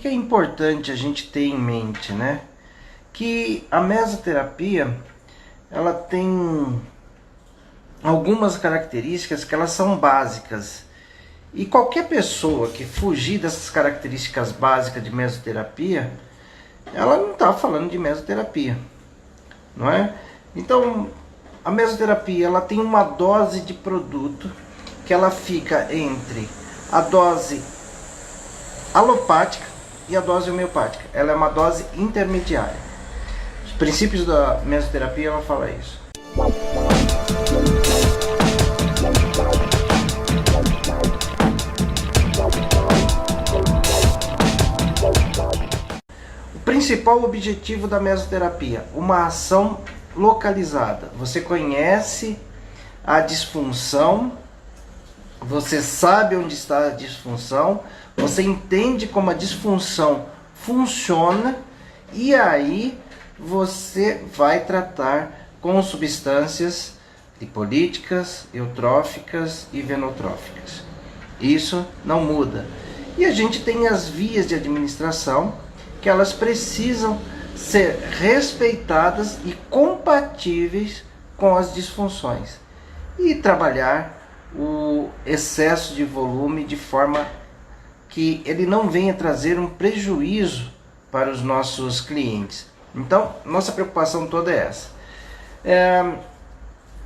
que é importante a gente ter em mente, né? Que a mesoterapia, ela tem algumas características que elas são básicas. E qualquer pessoa que fugir dessas características básicas de mesoterapia, ela não está falando de mesoterapia, não é? Então, a mesoterapia, ela tem uma dose de produto que ela fica entre a dose alopática e a dose homeopática. Ela é uma dose intermediária. Os princípios da mesoterapia, ela fala isso. O principal objetivo da mesoterapia, uma ação localizada. Você conhece a disfunção, você sabe onde está a disfunção, você entende como a disfunção funciona e aí você vai tratar com substâncias lipolíticas, eutróficas e venotróficas. Isso não muda. E a gente tem as vias de administração que elas precisam ser respeitadas e compatíveis com as disfunções e trabalhar o excesso de volume de forma que ele não venha trazer um prejuízo para os nossos clientes. Então, nossa preocupação toda é essa.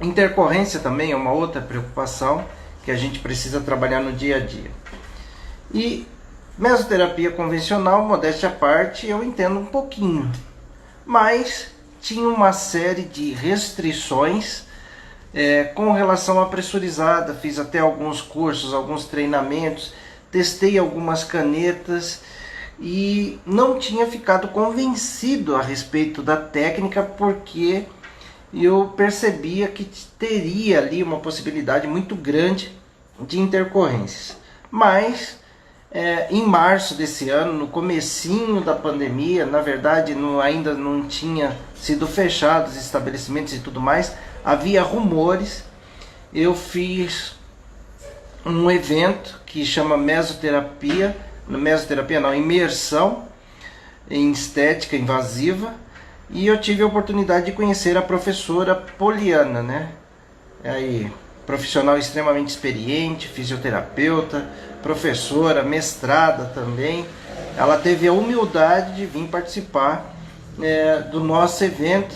Intercorrência também é uma outra preocupação que a gente precisa trabalhar no dia a dia. E mesoterapia convencional, modéstia à parte, eu entendo um pouquinho, mas tinha uma série de restrições com relação à pressurizada. Fiz até alguns cursos, alguns treinamentos, testei algumas canetas e não tinha ficado convencido a respeito da técnica, porque eu percebia que teria ali uma possibilidade muito grande de intercorrências. Mas em março desse ano, no comecinho da pandemia, na verdade ainda não tinha sido fechados os estabelecimentos e tudo mais, havia rumores. Eu fiz um evento que chama imersão em estética invasiva, e eu tive a oportunidade de conhecer a professora Poliana, né? Aí, profissional extremamente experiente, fisioterapeuta, professora, mestrada também. Ela teve a humildade de vir participar do nosso evento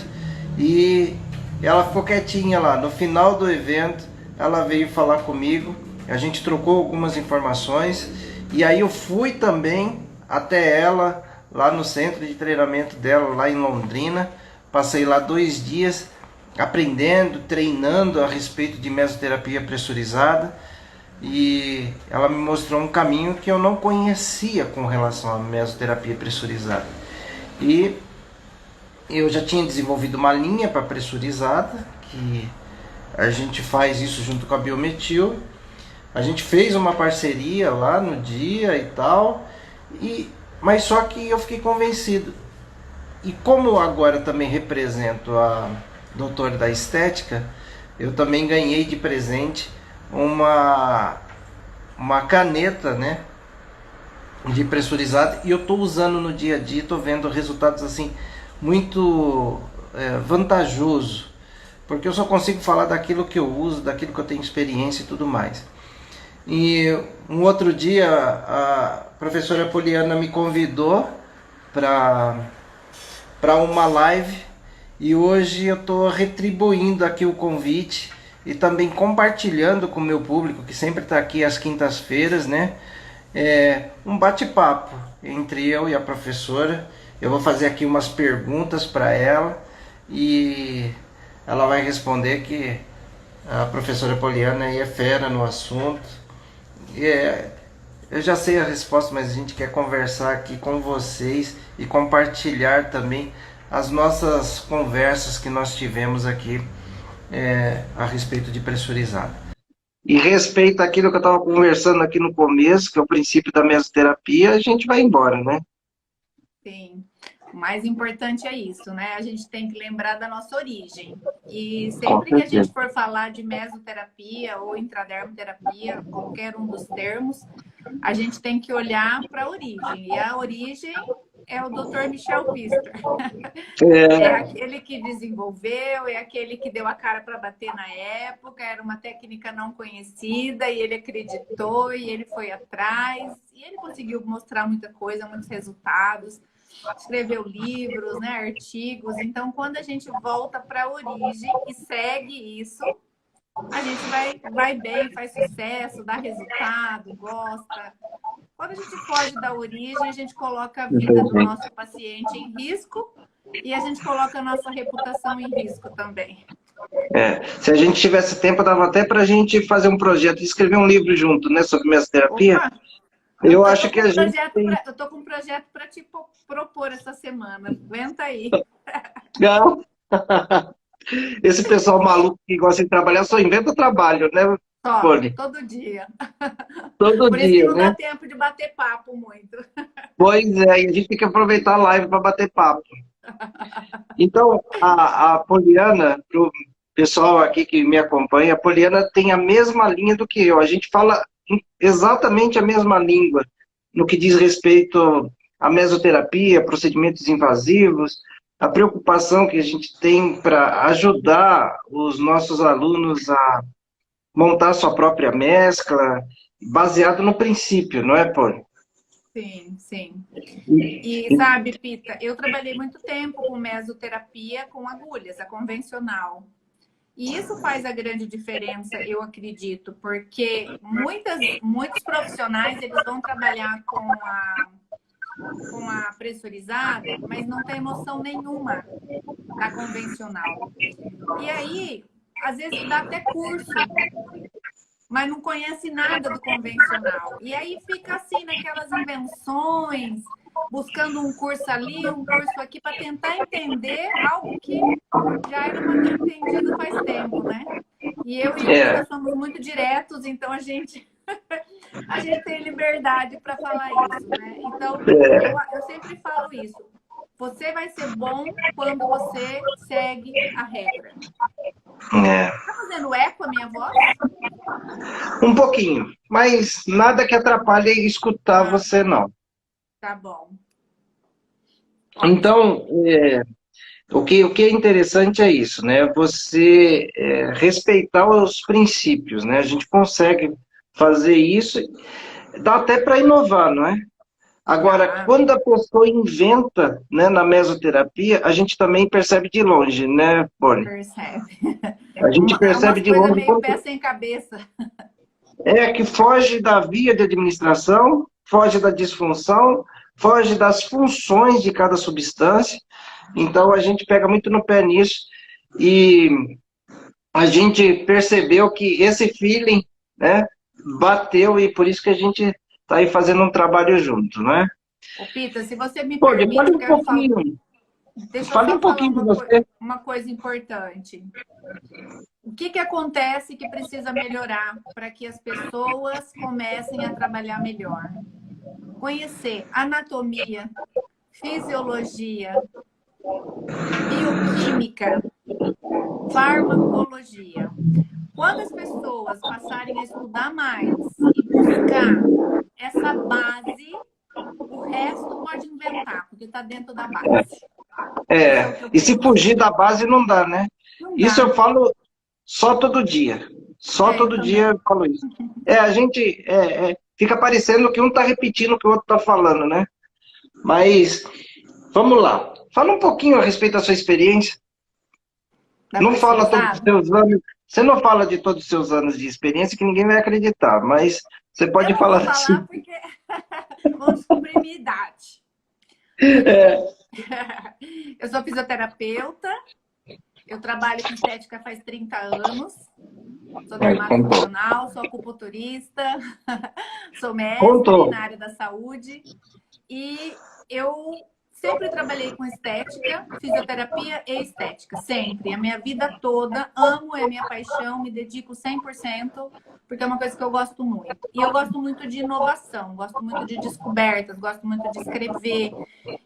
e ela ficou quietinha lá. No final do evento, ela veio falar comigo, a gente trocou algumas informações e aí eu fui também até ela, lá no centro de treinamento dela, lá em Londrina. Passei lá 2 dias aprendendo, treinando a respeito de mesoterapia pressurizada, e ela me mostrou um caminho que eu não conhecia com relação à mesoterapia pressurizada. E eu já tinha desenvolvido uma linha para pressurizada, que a gente faz isso junto com a Biometil. A gente fez uma parceria lá no dia e tal, mas só que eu fiquei convencido. E como agora também represento a Doutor da Estética, eu também ganhei de presente uma caneta, né, de pressurizado, e eu estou usando no dia a dia, estou vendo resultados assim muito vantajoso, porque eu só consigo falar daquilo que eu uso, daquilo que eu tenho experiência e tudo mais. E um outro dia a professora Poliana me convidou para uma live, e hoje eu estou retribuindo aqui o convite e também compartilhando com o meu público, que sempre está aqui às quintas-feiras, né? Um bate-papo entre eu e a professora. Eu vou fazer aqui umas perguntas para ela e ela vai responder, que a professora Poliana aí é fera no assunto. Eu já sei a resposta, mas a gente quer conversar aqui com vocês e compartilhar também as nossas conversas que nós tivemos aqui a respeito de pressurizado. E respeito aquilo que eu estava conversando aqui no começo, que é o princípio da mesoterapia, a gente vai embora, né? Sim. O mais importante é isso, né? A gente tem que lembrar da nossa origem. E sempre que a gente for falar de mesoterapia ou intradermoterapia, qualquer um dos termos, a gente tem que olhar para a origem. E a origem é o Dr. Michel Pfister. É aquele que desenvolveu, é aquele que deu a cara para bater na época, era uma técnica não conhecida e ele acreditou e ele foi atrás e ele conseguiu mostrar muita coisa, muitos resultados, escreveu livros, né, artigos. Então, quando a gente volta para a origem e segue isso, a gente vai bem, faz sucesso, dá resultado, gosta. Quando a gente foge da origem, a gente coloca a vida do nosso paciente em risco e a gente coloca a nossa reputação em risco também. Se a gente tivesse tempo, dava até para a gente fazer um projeto, escrever um livro junto, né, sobre mesoterapia. Opa, eu acho que a gente eu tô com um projeto para te propor essa semana. Aguenta aí. Legal. Esse pessoal maluco que gosta de trabalhar só inventa trabalho, né, Só, Poli? todo dia. Todo Por isso dia, que não né? dá tempo de bater papo muito. Pois é, e a gente tem que aproveitar a live para bater papo. Então, a Poliana, para o pessoal aqui que me acompanha, a Poliana tem a mesma linha do que eu. A gente fala exatamente a mesma língua no que diz respeito à mesoterapia, procedimentos invasivos, a preocupação que a gente tem para ajudar os nossos alunos a montar sua própria mescla, baseado no princípio, não é, Poli? Sim, sim. E sabe, Pita, eu trabalhei muito tempo com mesoterapia com agulhas, a convencional. E isso faz a grande diferença, eu acredito, porque muitos profissionais eles vão trabalhar com a pressurizada, mas não tem emoção nenhuma da convencional. E aí, às vezes dá até curso, mas não conhece nada do convencional. E aí fica assim, naquelas invenções, buscando um curso ali, um curso aqui, para tentar entender algo que já era para ter entendido faz tempo, né? E eu e o Pita somos muito diretos, então a gente tem liberdade para falar isso, né? Então, eu sempre falo isso. Você vai ser bom quando você segue a regra. Tá fazendo eco a minha voz? Um pouquinho, mas nada que atrapalhe escutar você, não. Tá bom. Então, o que é interessante é isso, né? Você respeitar os princípios, né? A gente consegue fazer isso, dá até para inovar, não é? Agora, quando a pessoa inventa, né, na mesoterapia, a gente também percebe de longe, né, Bonnie? Percebe. A gente percebe de longe. Meio pé sem cabeça. Que foge da via de administração, foge da disfunção, foge das funções de cada substância. Então, a gente pega muito no pé nisso e a gente percebeu que esse feeling, né, bateu e por isso que a gente está aí fazendo um trabalho junto, né? Ô, Pita, se você me permite, fale um pouquinho. Deixa Fale eu um só pouquinho de falar você. uma coisa importante. O que acontece que precisa melhorar para que as pessoas comecem a trabalhar melhor? Conhecer anatomia, fisiologia, bioquímica, farmacologia. Quando as pessoas passarem a estudar mais e buscar essa base, o resto pode inventar, porque está dentro da base. E se fugir da base não dá, né? Não isso dá. eu falo só todo dia. Só todo dia eu falo isso. A gente fica parecendo que um está repetindo o que o outro está falando, né? Mas, vamos lá. Fala um pouquinho a respeito da sua experiência. Não fala todos os seus anos. Você não fala de todos os seus anos de experiência que ninguém vai acreditar, mas você pode falar assim. Eu não vou falar porque vão descobrir minha idade. Eu sou fisioterapeuta, eu trabalho com estética faz 30 anos, sou dermatologista, sou acupunturista, sou mestre na área da saúde e eu sempre trabalhei com estética, fisioterapia e estética, sempre. A minha vida toda, amo, é minha paixão, me dedico 100%, porque é uma coisa que eu gosto muito. E eu gosto muito de inovação, gosto muito de descobertas, gosto muito de escrever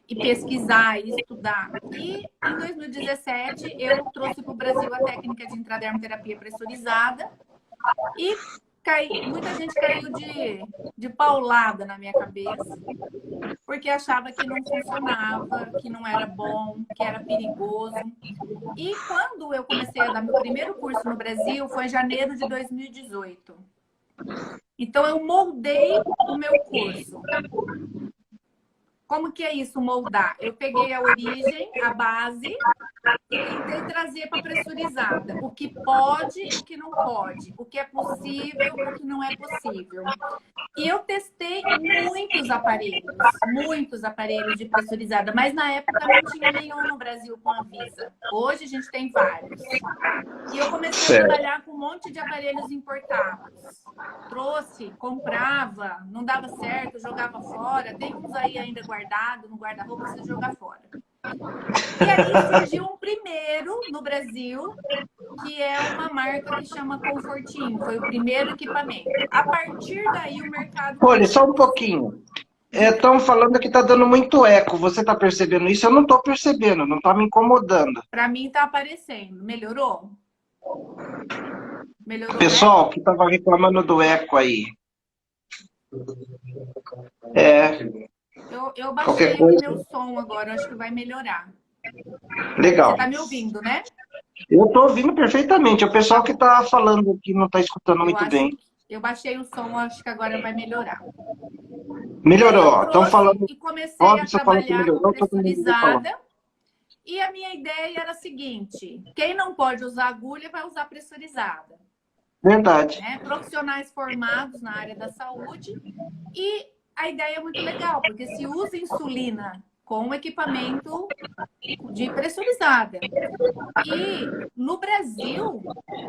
e pesquisar e estudar. E em 2017, eu trouxe para o Brasil a técnica de intradermoterapia pressurizada e muita gente caiu de paulada na minha cabeça, porque achava que não funcionava, que não era bom, que era perigoso. E quando eu comecei a dar meu primeiro curso no Brasil, foi em janeiro de 2018. Então, eu moldei o meu curso. Como que é isso, moldar? Eu peguei a origem, a base, e tentei trazer para a pressurizada. O que pode e o que não pode. O que é possível e o que não é possível. E eu testei muitos aparelhos de pressurizada, mas na época não tinha nenhum no Brasil com a Visa. Hoje a gente tem vários. E eu comecei a trabalhar com um monte de aparelhos importados. Trouxe, comprava, não dava certo, jogava fora. Tem uns aí ainda guardados no guarda-roupa, precisa jogar fora. E aí surgiu um primeiro no Brasil, que é uma marca que chama Confortinho. Foi o primeiro equipamento. A partir daí o mercado... Olha, só um pouquinho. Estão falando que está dando muito eco. Você está percebendo isso? Eu não estou percebendo, não está me incomodando. Para mim está aparecendo. Melhorou? Melhorou, pessoal, que estava reclamando do eco aí. Eu baixei aqui meu som agora, acho que vai melhorar. Legal. Você está me ouvindo, né? Eu estou ouvindo perfeitamente. O pessoal que está falando que não está escutando muito bem. Eu baixei o som, acho que agora vai melhorar. Melhorou. Estão falando. E comecei a trabalhar com pressurizada. E a minha ideia era a seguinte: quem não pode usar agulha vai usar pressurizada. Verdade. Profissionais formados na área da saúde. E a ideia é muito legal, porque se usa insulina com equipamento de pressurizada. E no Brasil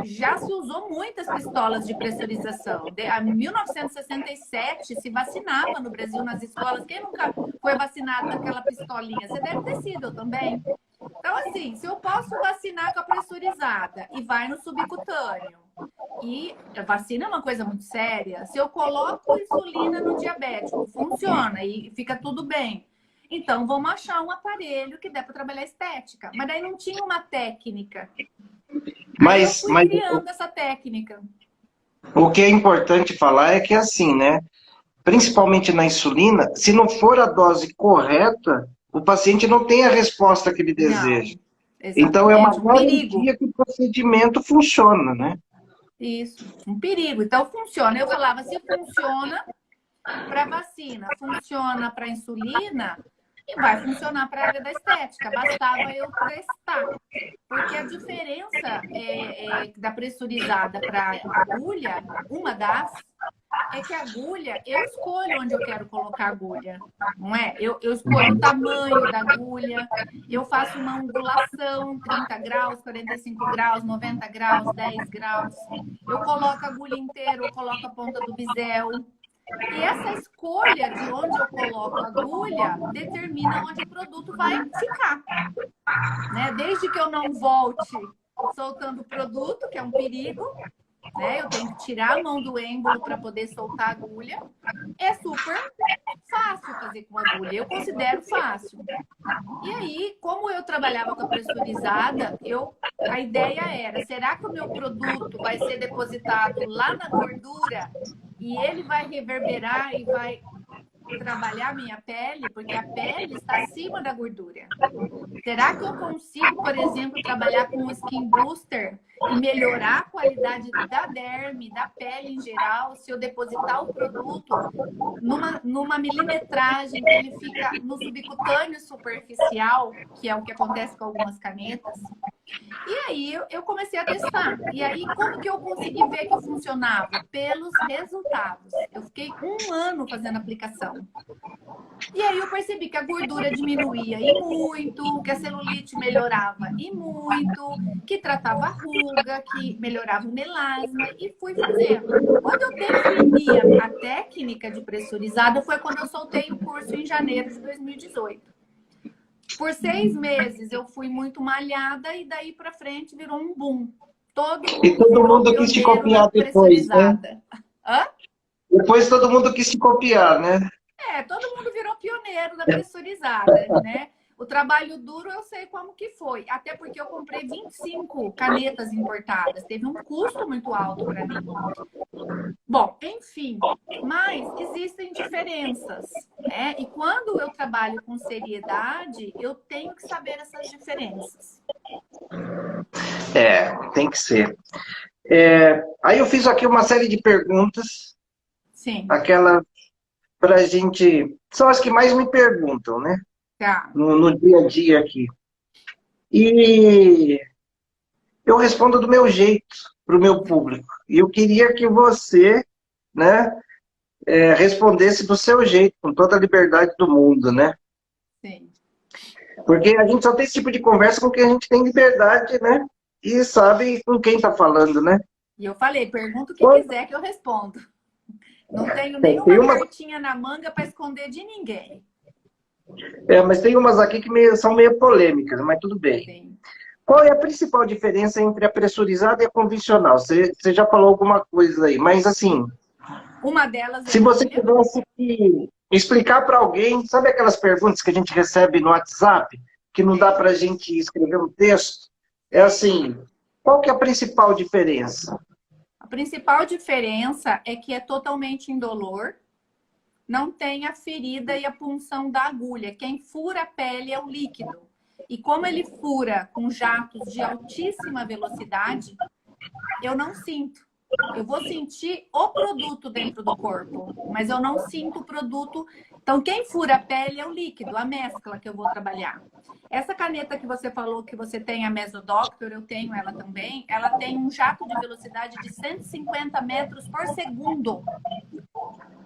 já se usou muitas pistolas de pressurização. Em 1967 se vacinava no Brasil nas escolas. Quem nunca foi vacinado com aquela pistolinha? Você deve ter sido, eu também. Então, assim, se eu posso vacinar com a pressurizada e vai no subcutâneo, e a vacina é uma coisa muito séria, se eu coloco insulina no diabético, funciona e fica tudo bem. Então, vamos achar um aparelho que dê para trabalhar estética. Mas daí não tinha uma técnica. Mas eu fui criando essa técnica. O que é importante falar é que assim, né? Principalmente na insulina, se não for a dose correta, o paciente não tem a resposta que ele deseja. Então, é uma garantia que o procedimento funciona, né? Isso, um perigo. Então, funciona. Eu falava, se funciona para vacina, funciona para insulina, e vai funcionar para a área da estética. Bastava eu testar. Porque a diferença da pressurizada para agulha, uma das, é que a agulha, eu escolho onde eu quero colocar a agulha, não é? Eu escolho o tamanho da agulha, eu faço uma angulação, 30 graus, 45 graus, 90 graus, 10 graus. Eu coloco a agulha inteira, eu coloco a ponta do bisel. E essa escolha de onde eu coloco a agulha determina onde o produto vai ficar. Né? Desde que eu não volte soltando o produto, que é um perigo, né? Eu tenho que tirar a mão do êmbolo para poder soltar a agulha. É super fácil fazer com agulha, eu considero fácil. E aí, como eu trabalhava com a pressurizada, a ideia era, será que o meu produto vai ser depositado lá na gordura e ele vai reverberar e vai trabalhar a minha pele? Porque a pele está acima da gordura. Será que eu consigo, por exemplo, trabalhar com um skin booster e melhorar a qualidade da derme, da pele em geral, se eu depositar o produto numa milimetragem que ele fica no subcutâneo superficial, que é o que acontece com algumas canetas? E aí eu comecei a testar. E aí como que eu consegui ver que funcionava? Pelos resultados. Eu fiquei 1 ano fazendo aplicação. E aí eu percebi que a gordura diminuía e muito, que a celulite melhorava e muito, que tratava a ruga, que melhorava o melasma, e fui fazendo. Quando eu defini a técnica de pressurizada foi quando eu soltei o curso em janeiro de 2018. Por 6 meses eu fui muito malhada e daí pra frente virou um boom. Todo mundo quis te copiar depois, né? Hã? Depois todo mundo quis te copiar, né? Todo mundo virou pioneiro da pressurizada, né? O trabalho duro eu sei como que foi. Até porque eu comprei 25 canetas importadas. Teve um custo muito alto para mim. Bom, enfim, mas existem diferenças, né? E quando eu trabalho com seriedade, eu tenho que saber essas diferenças. Tem que ser. Aí eu fiz aqui uma série de perguntas, Sim, aquelas para a gente. São as que mais me perguntam, né? tá. No dia a dia aqui. E eu respondo do meu jeito para o meu público. E eu queria que você, né, respondesse do seu jeito, com toda a liberdade do mundo, né? Sim. Porque a gente só tem esse tipo de conversa com quem a gente tem liberdade, né? E sabe com quem está falando, né? E eu falei, pergunta o que quiser que eu respondo. Não tenho Tem nenhuma umas, cartinha na manga para esconder de ninguém. mas tem umas aqui que são meio polêmicas, mas tudo bem. Sim. Qual é a principal diferença entre a pressurizada e a convencional? Você já falou alguma coisa aí, mas assim, Uma delas é se a você agulha. tivesse que explicar para alguém, sabe aquelas perguntas que a gente recebe no WhatsApp, que não dá para a gente escrever um texto? É assim, qual que é a principal diferença? A principal diferença é que é totalmente indolor, não tem a ferida e a punção da agulha. Quem fura a pele é o líquido. E como ele fura com jatos de altíssima velocidade, eu não sinto. Eu vou sentir o produto dentro do corpo, mas eu não sinto o produto. Então, quem fura a pele é o líquido, a mescla que eu vou trabalhar. Essa caneta que você falou que você tem, a Mesodoctor, eu tenho ela também, ela tem um jato de velocidade de 150 metros por segundo. E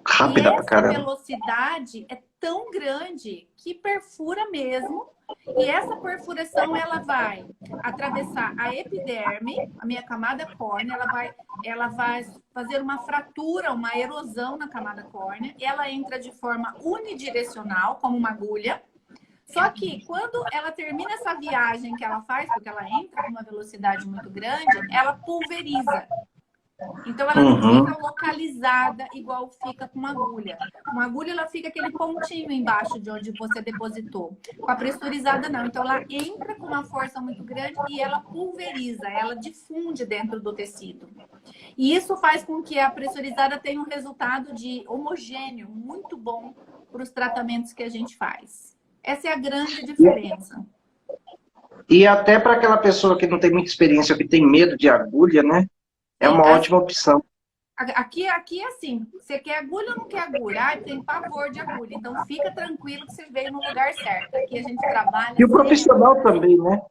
Rápida pra essa caramba. velocidade é tão grande que perfura mesmo. E essa perfuração, ela vai atravessar a epiderme, a minha camada córnea, ela vai fazer uma fratura, uma erosão na camada córnea. Ela entra de forma unidirecional, como uma agulha. Só que quando ela termina essa viagem que ela faz, porque ela entra com uma velocidade muito grande, ela pulveriza. Então, ela não fica localizada igual fica com uma agulha. Uma agulha, ela fica aquele pontinho embaixo de onde você depositou. Com a pressurizada, não. Então, ela entra com uma força muito grande e ela pulveriza, ela difunde dentro do tecido. E isso faz com que a pressurizada tenha um resultado de homogêneo, muito bom para os tratamentos que a gente faz. Essa é a grande diferença. E até para aquela pessoa que não tem muita experiência, que tem medo de agulha, né? É Sim, uma ótima opção. aqui é assim, você quer agulha ou não quer agulha? Ai, tem pavor de agulha. Então fica tranquilo que você veio no lugar certo. Aqui a gente trabalha E o sem profissional agulha. também, né?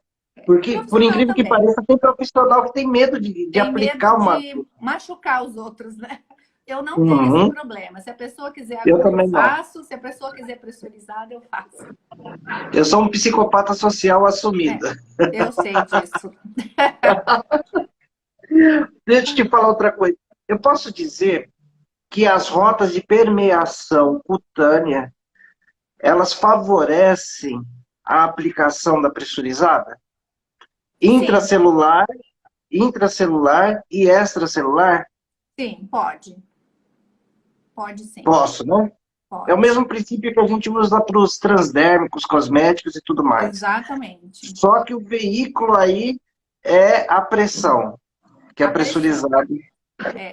Porque, por Profissional incrível que também. pareça, tem profissional que tem medo de Tem aplicar medo uma. de machucar os outros, né? Eu não tenho esse Uhum. problema. Se a pessoa quiser Eu agulha, eu também não. faço. Se a pessoa quiser pressurizada, eu faço. Eu sou um psicopata social assumido. É, eu sei disso. Deixa eu te falar outra coisa. Eu posso dizer que as rotas de permeação cutânea, elas favorecem a aplicação da pressurizada? Sim, Intracelular, intracelular e extracelular? sim, pode. Pode sim. Posso, né? É o Pode. mesmo princípio que a gente usa para os transdérmicos, cosméticos e tudo mais. Exatamente. Só que o veículo aí é a pressão, que é A pressão. pressurizada.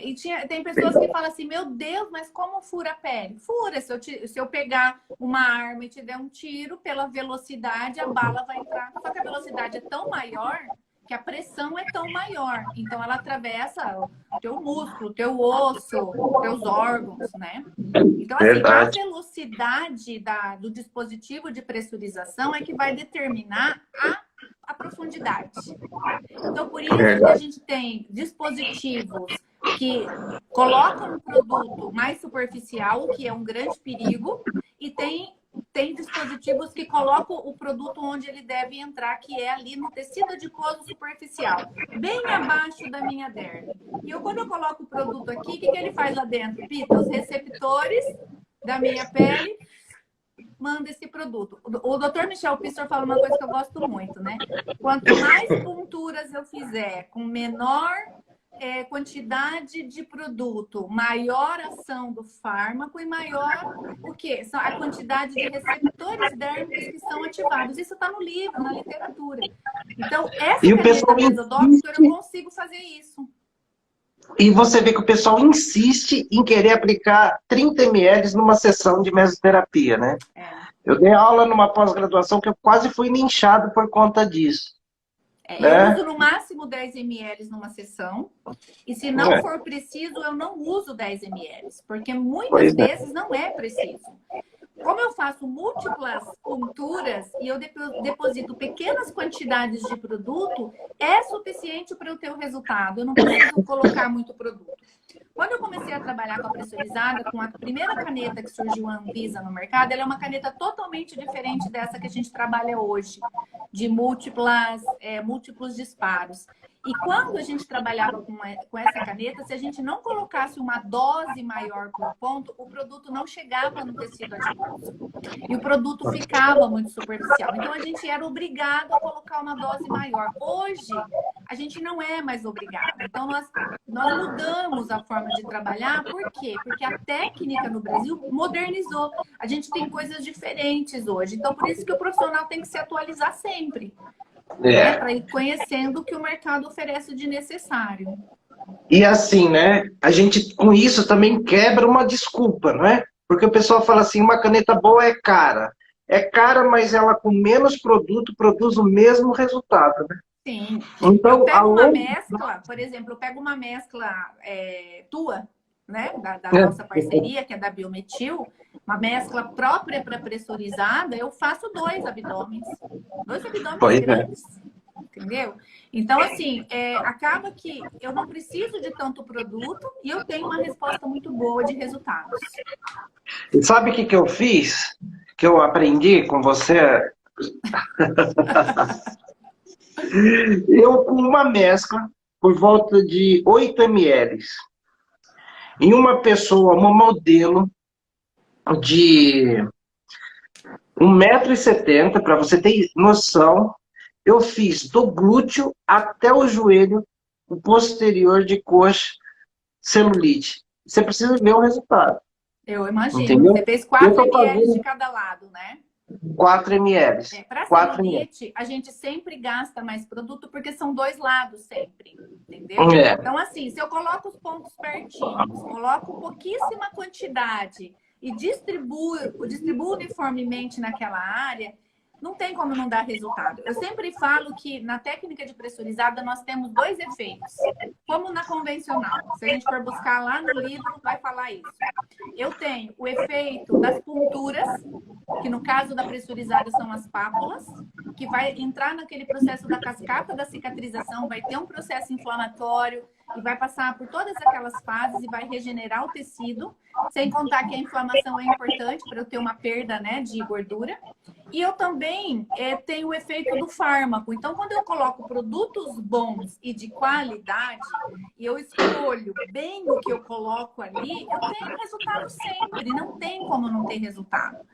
E tem pessoas que falam assim, meu Deus, mas como fura a pele? Fura, se eu pegar uma arma e te der um tiro, pela velocidade, a bala vai entrar. Só que a velocidade é tão maior que a pressão é tão maior. Então, ela atravessa o teu músculo, o teu osso, teus órgãos, né? Então, assim, a Verdade. velocidade do dispositivo de pressurização é que vai determinar a profundidade. Então, por isso que a Verdade. gente tem dispositivos que colocam um produto mais superficial, o que é um grande perigo, e tem dispositivos que colocam o produto onde ele deve entrar, que é ali no tecido adiposo superficial, bem abaixo da minha derme. E quando eu coloco o produto aqui, o que ele faz lá dentro, Pita? Os receptores da minha pele manda esse produto. O Dr. Michel Pfister fala uma coisa que eu gosto muito, né? Quanto mais ponturas eu fizer com menor quantidade de produto, maior ação do fármaco e maior o quê? A quantidade de receptores dérmicos que são ativados. Isso está no livro, na literatura. Então, essa E o caneta pessoal Mesodoxtor, eu consigo fazer isso. E você vê que o pessoal insiste em querer aplicar 30 ml numa sessão de mesoterapia, né? Eu dei aula numa pós-graduação que eu quase fui linchado por conta disso. Eu uso no máximo 10 ml numa sessão. E se não for preciso, eu não uso 10 ml. Porque muitas vezes não é preciso. Como eu faço múltiplas culturas e eu deposito pequenas quantidades de produto, é suficiente para eu ter o resultado. Eu não preciso colocar muito produto. Quando eu comecei a trabalhar com a pressurizada, com a primeira caneta que surgiu a Anvisa no mercado, ela é uma caneta totalmente diferente dessa que a gente trabalha hoje, de múltiplos disparos. E quando a gente trabalhava com essa caneta, se a gente não colocasse uma dose maior por ponto, o produto não chegava no tecido adiposo. E o produto ficava muito superficial. Então, a gente era obrigado a colocar uma dose maior. Hoje, a gente não é mais obrigado. Então, nós mudamos a forma de trabalhar. Por quê? Porque a técnica no Brasil modernizou. A gente tem coisas diferentes hoje. Então, por isso que o profissional tem que se atualizar sempre. Para ir conhecendo o que o mercado oferece de necessário. E assim, né? A gente com isso também quebra uma desculpa, não é? Porque o pessoal fala assim, uma caneta boa é cara. É cara, mas ela com menos produto produz o mesmo resultado, né? Sim. Então, eu pego uma mescla, por exemplo, eu pego uma mescla tua, né? Da nossa parceria, que é da Biometil, uma mescla própria para pressurizada, eu faço 2 abdômenes. 2 abdômenes grandes. Entendeu? Então, assim, acaba que eu não preciso de tanto produto e eu tenho uma resposta muito boa de resultados. E sabe o que eu fiz? Que eu aprendi com você? Eu, com uma mescla, por volta de 8 ml, em uma pessoa, uma modelo de 1,70 m, para você ter noção, eu fiz do glúteo até o joelho, o posterior de coxa, celulite. Você precisa ver o resultado. Eu imagino. Entendeu? Você fez 4 ml de cada lado, né? 4 ml. Para celulite, a gente sempre gasta mais produto porque são 2 lados sempre, entendeu? Então, assim, se eu coloco os pontos pertinhos, coloco pouquíssima quantidade e distribuo uniformemente naquela área, não tem como não dar resultado. Eu sempre falo que na técnica de pressurizada nós temos 2 efeitos, como na convencional. Se a gente for buscar lá no livro, vai falar isso. Eu tenho o efeito das punturas, que no caso da pressurizada são as pápulas, que vai entrar naquele processo da cascata da cicatrização, vai ter um processo inflamatório e vai passar por todas aquelas fases e vai regenerar o tecido, sem contar que a inflamação é importante para eu ter uma perda, né, de gordura. E eu também tenho o efeito do fármaco. Então, quando eu coloco produtos bons e de qualidade, e eu escolho bem o que eu coloco ali, eu tenho resultado sempre. Não tem como não ter resultado.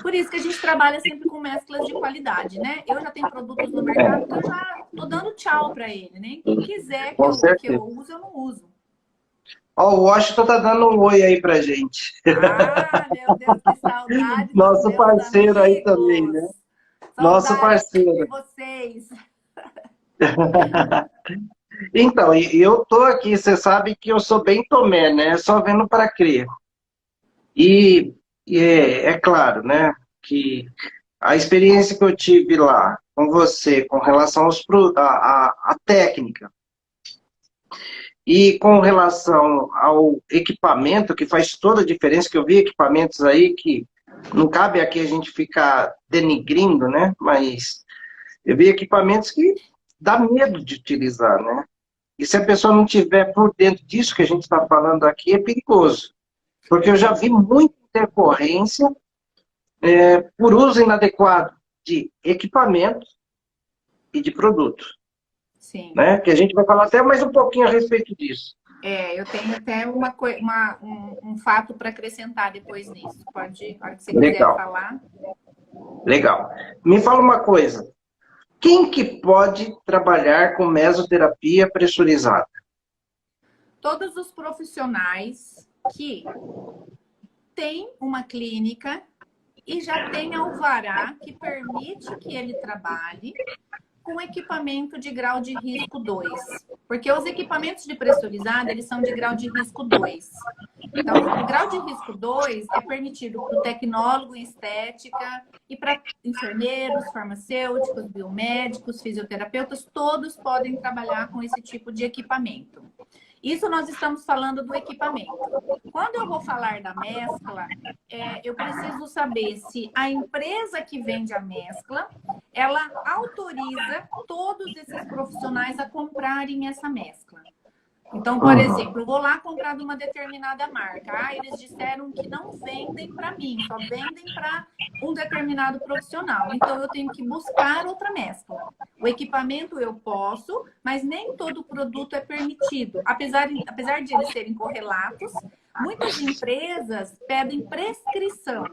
Por isso que a gente trabalha sempre com mesclas de qualidade, né? Eu já tenho produtos no mercado que eu já tô dando tchau para ele, né? Quem quiser que eu use, eu não uso. Ó, o Washington tá dando um oi aí pra gente. Ah, meu Deus, que saudade. Nosso parceiro amigos. Aí também, né? Saudade Nosso parceiro. de vocês. Então, eu tô aqui, você sabe que eu sou bem Tomé, né? Só vendo para crer. E é claro, né? Que a experiência que eu tive lá com você, com relação à técnica, e com relação ao equipamento, que faz toda a diferença, que eu vi equipamentos aí que não cabe aqui a gente ficar denigrindo, né? Mas eu vi equipamentos que dá medo de utilizar, né? E se a pessoa não tiver por dentro disso que a gente está falando aqui, é perigoso. Porque eu já vi muita intercorrência por uso inadequado de equipamento e de produto. Sim. Né? Que a gente vai falar até mais um pouquinho a respeito disso. Eu tenho até um fato para acrescentar depois nisso. Pode, a hora que você quiser falar. Legal. Me fala uma coisa. Quem que pode trabalhar com mesoterapia pressurizada? Todos os profissionais que têm uma clínica e já tem alvará que permite que ele trabalhe com equipamento de grau de risco 2. Porque os equipamentos de pressurizado, eles são de grau de risco 2. Então, o grau de risco 2 é permitido para o tecnólogo em estética e para enfermeiros, farmacêuticos, biomédicos, fisioterapeutas, todos podem trabalhar com esse tipo de equipamento. Isso nós estamos falando do equipamento. Quando eu vou falar da mescla, eu preciso saber se a empresa que vende a mescla, ela autoriza todos esses profissionais a comprarem essa mescla. Então, por exemplo, eu vou lá comprar de uma determinada marca. Ah, eles disseram que não vendem para mim, só vendem para um determinado profissional. Então, eu tenho que buscar outra mescla. O equipamento eu posso, mas nem todo produto é permitido. Apesar de eles serem correlatos, muitas empresas pedem prescrição,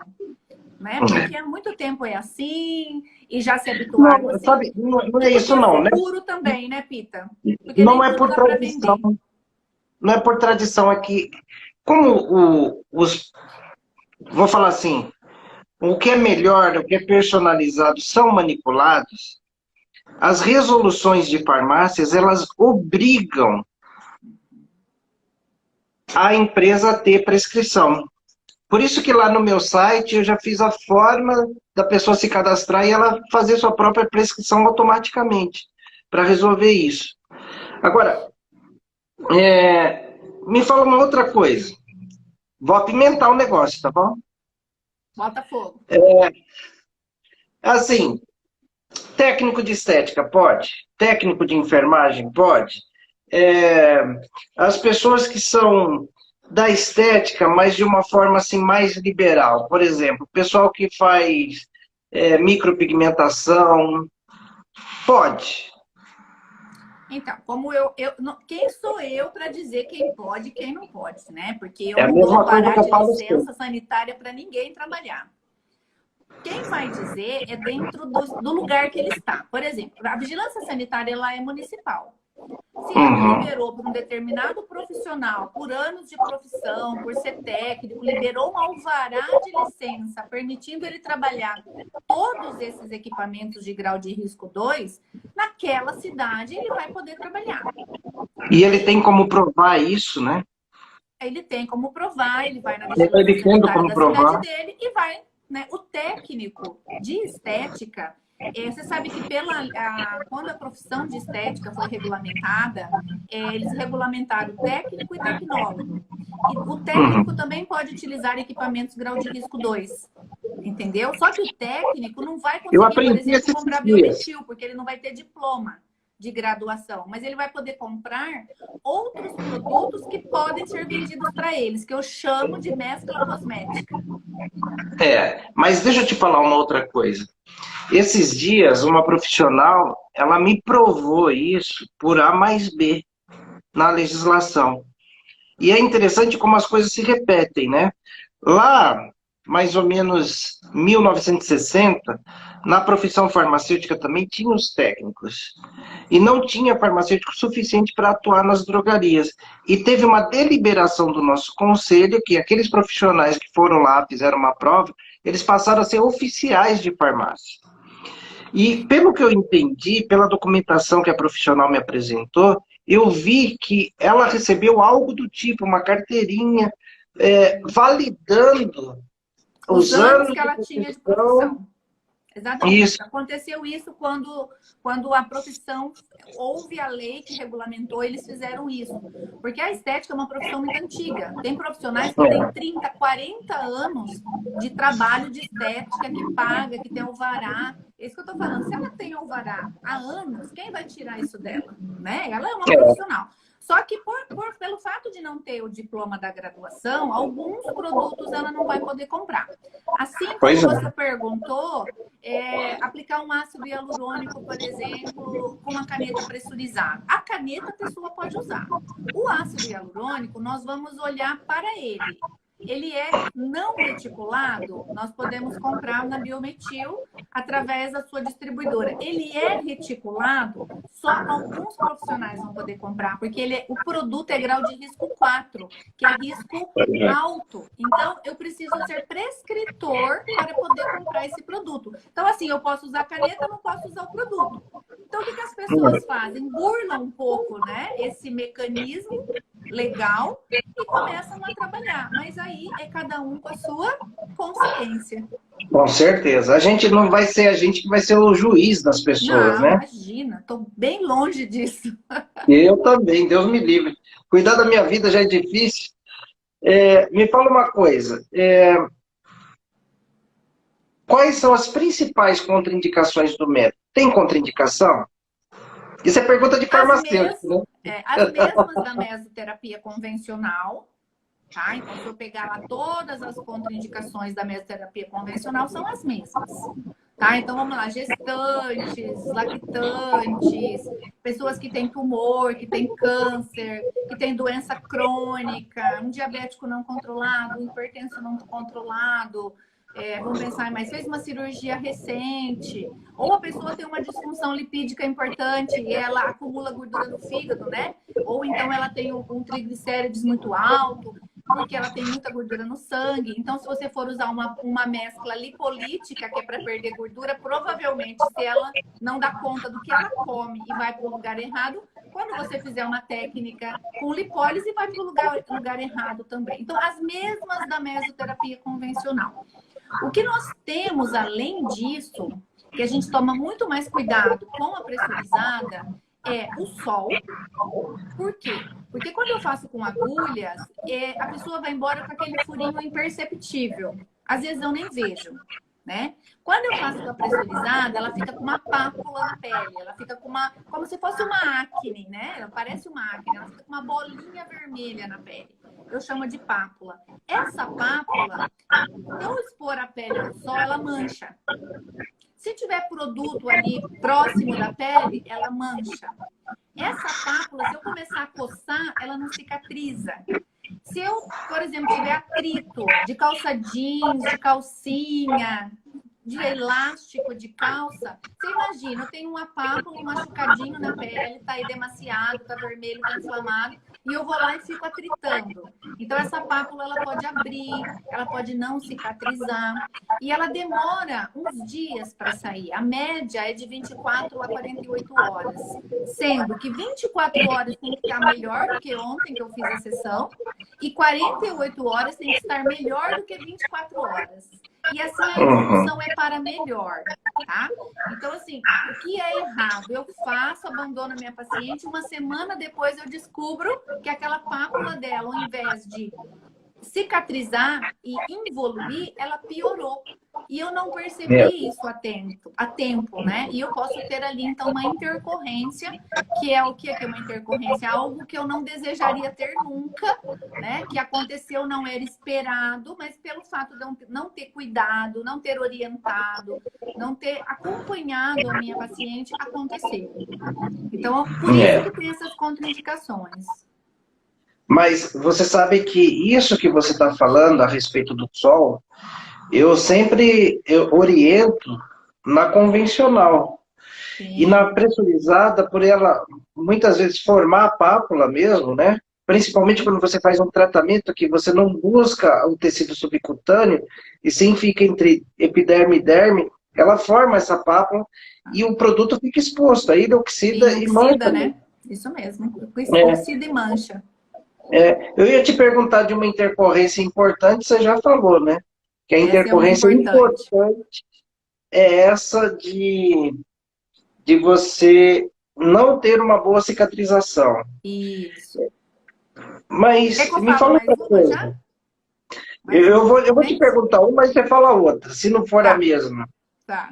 né? Porque há muito tempo é assim e já se habituaram. Não, assim. sabe, não é isso não, né? Seguro também, né, Pita? Porque Não nem é tudo por dá pra tradição. vender. Não é por tradição, é que, como vou falar assim, o que é melhor, o que é personalizado são manipulados, as resoluções de farmácias, elas obrigam a empresa a ter prescrição. Por isso que lá no meu site eu já fiz a forma da pessoa se cadastrar e ela fazer sua própria prescrição automaticamente, para resolver isso. Agora, me fala uma outra coisa. Vou apimentar o negócio, tá bom? Bota fogo. Assim, técnico de estética pode? Técnico de enfermagem pode? As pessoas que são da estética, mas de uma forma assim, mais liberal. Por exemplo, o pessoal que faz micropigmentação, pode. Então, como quem sou eu para dizer quem pode e quem não pode, né? Porque eu É a não dou mesma coisa alvará que eu de falo licença sanitária para ninguém trabalhar. Quem vai dizer é dentro do lugar que ele está. Por exemplo, a vigilância sanitária ela é municipal. Se ela liberou para um determinado profissional, por anos de profissão, por ser técnico, liberou um alvará de licença, permitindo ele trabalhar todos esses equipamentos de grau de risco 2, naquela cidade ele vai poder trabalhar. E ele tem como provar isso, né? Ele tem como provar, ele vai na Ele vigilância tem sanitária como da provar. cidade dele e vai, né? O técnico de estética, você sabe que quando a profissão de estética foi regulamentada, eles regulamentaram técnico e tecnólogo. E o técnico também pode utilizar equipamentos grau de risco 2. Entendeu? Só que o técnico não vai conseguir, por exemplo, comprar biometil, porque ele não vai ter diploma de graduação, mas ele vai poder comprar outros produtos que podem ser vendidos para eles, que eu chamo de mescla cosmética. Mas deixa eu te falar uma outra coisa. Esses dias, uma profissional, ela me provou isso por A mais B na legislação. E é interessante como as coisas se repetem, né? Lá, mais ou menos 1960, na profissão farmacêutica também tinha os técnicos. E não tinha farmacêutico suficiente para atuar nas drogarias. E teve uma deliberação do nosso conselho que aqueles profissionais que foram lá, fizeram uma prova, eles passaram a ser oficiais de farmácia. E pelo que eu entendi, pela documentação que a profissional me apresentou, eu vi que ela recebeu algo do tipo, uma carteirinha, validando os anos que ela tinha de profissão. Exatamente. Isso. Aconteceu isso quando a profissão, houve a lei que regulamentou, eles fizeram isso. Porque a estética é uma profissão muito antiga. Tem profissionais que têm 30, 40 anos de trabalho de estética, que paga, que tem alvará. É isso que eu estou falando. Se ela tem alvará há anos, quem vai tirar isso dela? Né? Ela é uma profissional. Só que pelo fato de não ter o diploma da graduação, alguns produtos ela não vai poder comprar. Assim como você perguntou, aplicar um ácido hialurônico, por exemplo, com uma caneta pressurizada. A caneta a pessoa pode usar. O ácido hialurônico, nós vamos olhar para ele. Ele é não reticulado, nós podemos comprar na Biometil através da sua distribuidora. Ele é reticulado, só alguns profissionais vão poder comprar, porque o produto é grau de risco 4, que é risco alto. Então, eu preciso ser prescritor para poder comprar esse produto. Então, assim, eu posso usar caneta, não posso usar o produto. Então, o que as pessoas fazem? Burlam um pouco, né, esse mecanismo legal e começam a trabalhar. Mas aí é cada um com a sua consciência. Com certeza. A gente não vai ser a gente que vai ser o juiz das pessoas, Não, né? imagina, estou bem longe disso. Eu também, Deus me livre. Cuidar da minha vida já é difícil. Me fala uma coisa. Quais são as principais contraindicações do método? Tem contraindicação? Isso é pergunta de farmacêutico, né? As mesmas da mesoterapia convencional, tá? Então, se eu pegar lá todas as contraindicações da mesoterapia convencional, são as mesmas. Tá? Então, vamos lá, gestantes, lactantes, pessoas que têm tumor, que têm câncer, que têm doença crônica, um diabético não controlado, um hipertenso não controlado, vamos pensar, mas fez uma cirurgia recente, ou a pessoa tem uma disfunção lipídica importante e ela acumula gordura no fígado, né? Ou então ela tem um triglicérides muito alto, porque ela tem muita gordura no sangue. Então, se você for usar uma mescla lipolítica, que é para perder gordura, provavelmente, se ela não dá conta do que ela come e vai para o lugar errado, quando você fizer uma técnica com lipólise, vai para o lugar errado também. Então, as mesmas da mesoterapia convencional. O que nós temos, além disso, que a gente toma muito mais cuidado com a pressurizada, é o sol. Por quê? Porque quando eu faço com agulhas, a pessoa vai embora com aquele furinho imperceptível. Às vezes eu nem vejo, né? Quando eu faço com a pressurizada, ela fica com uma pápula na pele. Ela fica com como se fosse uma acne, né? Ela parece uma acne. Ela fica com uma bolinha vermelha na pele. Eu chamo de pápula. Essa pápula, se eu expor a pele ao sol, ela mancha. Se tiver produto ali próximo da pele, ela mancha. Essa pápula, se eu começar a coçar, ela não cicatriza. Se eu, por exemplo, tiver atrito de calça jeans, de calcinha, de elástico de calça, você imagina, eu tenho uma pápula, um machucadinho na pele, tá edemaciado, tá vermelho, tá inflamado, e eu vou lá e fico atritando. Então, essa pápula, ela pode abrir, ela pode não cicatrizar, e ela demora uns dias para sair. A média é de 24 a 48 horas, sendo que 24 horas tem que estar melhor do que ontem que eu fiz a sessão, e 48 horas tem que estar melhor do que 24 horas. E assim a evolução é para melhor, tá? Então, assim, o que é errado? Eu faço, abandono a minha paciente, uma semana depois eu descubro que aquela pápula dela, ao invés de cicatrizar e involuir, ela piorou. E eu não percebi isso a tempo, né? E eu posso ter ali, então, uma intercorrência, que é o que é uma intercorrência? Algo que eu não desejaria ter nunca, né? Que aconteceu, não era esperado, mas pelo fato de eu não ter cuidado, não ter orientado, não ter acompanhado a minha paciente, aconteceu. Então, por isso que tem essas contraindicações. Mas você sabe que isso que você está falando a respeito do sol, eu sempre oriento na convencional. Sim. E na pressurizada, por ela muitas vezes formar a pápula mesmo, né? Principalmente quando você faz um tratamento que você não busca o tecido subcutâneo, e sim fica entre epiderme e derme, ela forma essa pápula e o produto fica exposto, aí ele oxida e mancha. Né? Isso mesmo, oxida e mancha. Eu ia te perguntar de uma intercorrência importante, você já falou, né? Que a intercorrência importante é essa de você não ter uma boa cicatrização. Isso. Mas me fala outra coisa. Eu vou te perguntar uma, mas você fala outra, se não for a mesma. Tá.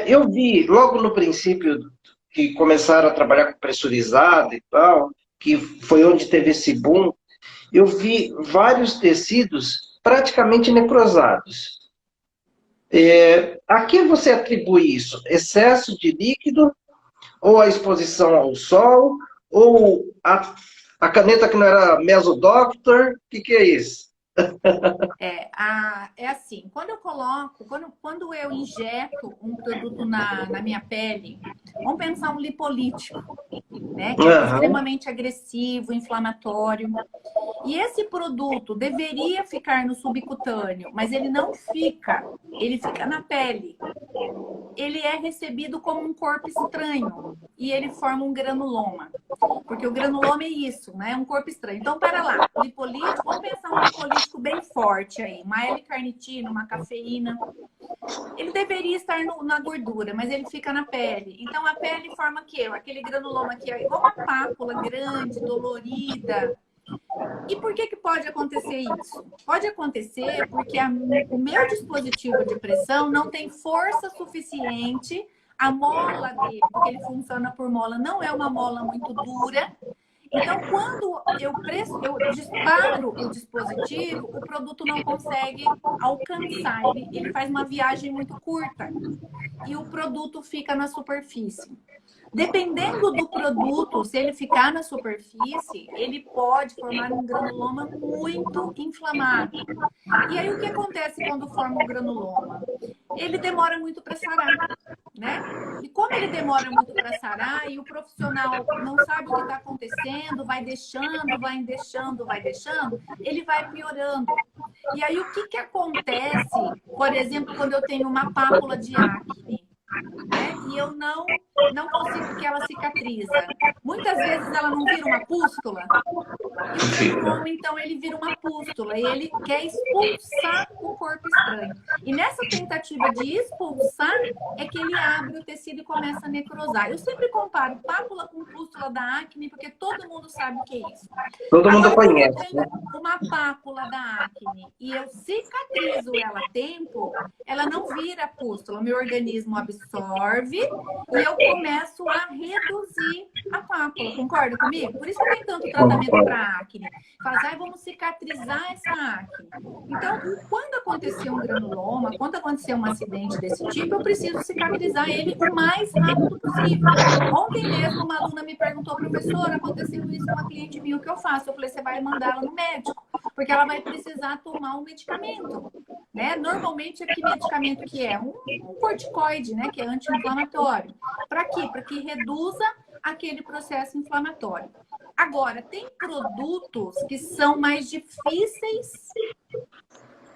Eu vi, logo no princípio, que começaram a trabalhar com pressurizado e tal, que foi onde teve esse boom, eu vi vários tecidos praticamente necrosados. A que você atribui isso? Excesso de líquido? Ou a exposição ao sol? Ou a A caneta que não era Mesodoctor, o que é isso? É assim, quando eu coloco, quando eu injeto um produto na minha pele, vamos pensar um lipolítico, né? Que é Aham. extremamente agressivo, inflamatório. E esse produto deveria ficar no subcutâneo, mas ele não fica, ele fica na pele. Ele é recebido como um corpo estranho e ele forma um granuloma. Porque o granuloma é isso, né? É um corpo estranho. Então, para lá, lipolítico, vamos pensar um lipolítico bem forte aí, uma L-carnitina, uma cafeína. Ele deveria estar na gordura, mas ele fica na pele. Então, a pele forma o quê? Aquele granuloma aqui, igual uma pápula grande, dolorida. E por que pode acontecer isso? Pode acontecer porque o meu dispositivo de pressão não tem força suficiente, a mola dele, porque ele funciona por mola, não é uma mola muito dura. Então, quando eu disparo o dispositivo, o produto não consegue alcançar, ele faz uma viagem muito curta e o produto fica na superfície. Dependendo do produto, se ele ficar na superfície, ele pode formar um granuloma muito inflamado. E aí, o que acontece quando forma um granuloma? Ele demora muito para sarar, né? E como ele demora muito para sarar e o profissional não sabe o que está acontecendo, vai deixando, ele vai piorando. E aí, o que acontece, por exemplo, quando eu tenho uma pápula de acne? Né? E eu não consigo que ela cicatriza. Muitas vezes ela não vira uma pústula. E o granuloma, então, ele vira uma pústula e ele quer expulsar o corpo estranho. E nessa tentativa de expulsar é que ele abre o tecido e começa a necrosar. Eu sempre comparo pápula com pústula da acne, porque todo mundo sabe o que é isso. Todo mundo Agora, quando eu conhece, tenho né? uma pápula da acne e eu cicatrizo ela a tempo, ela não vira pústula. O meu organismo absorve e eu começo a reduzir a pápula. Concorda comigo? Por isso que tem tanto tratamento para acne. Fala assim, vamos cicatrizar essa acne. Então, quando acontecer um granuloma, quando acontecer um acidente desse tipo, eu preciso cicatrizar ele o mais rápido possível. Ontem mesmo, uma aluna me perguntou, professora, aconteceu isso com uma cliente minha, o que eu faço? Eu falei, você vai mandar ela no médico, porque ela vai precisar tomar um medicamento. Né? Normalmente, que medicamento que é? Um corticoide, né? Que é anti-inflamatório. Para quê? Para que reduza aquele processo inflamatório. Agora, tem produtos que são mais difíceis